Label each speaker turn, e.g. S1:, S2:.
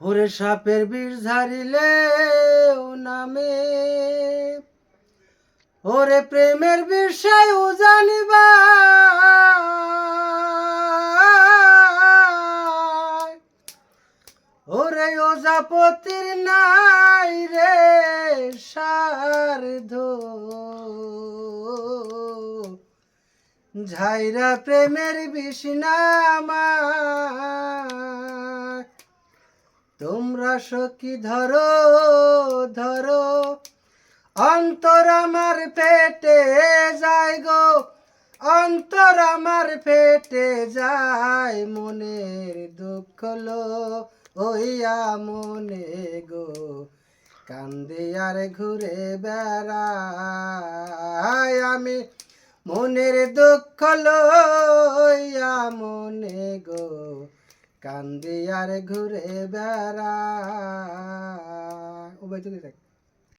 S1: ওরে সাপের বিষ ঝারিলে ও নামে, ওরে প্রেমের বিষয় ও জানিবা, ওরে ওজাপতির নাই রে সারধ, ঝাইরা প্রেমের বিষ নামা, তোমরা সখী ধরো ধরো, অন্তর আমার পেটে যায় গো, অন্তর আমার পেটে যায়, মনের দুঃখ লো ওইয়া মনে গো, কান্দে আর ঘুরে বেড়াই আমি, মনের দুঃখ লইয়া মনে গো, কান্দে আর ঘুরে বেড়াই। ও ভাই চলে যাক।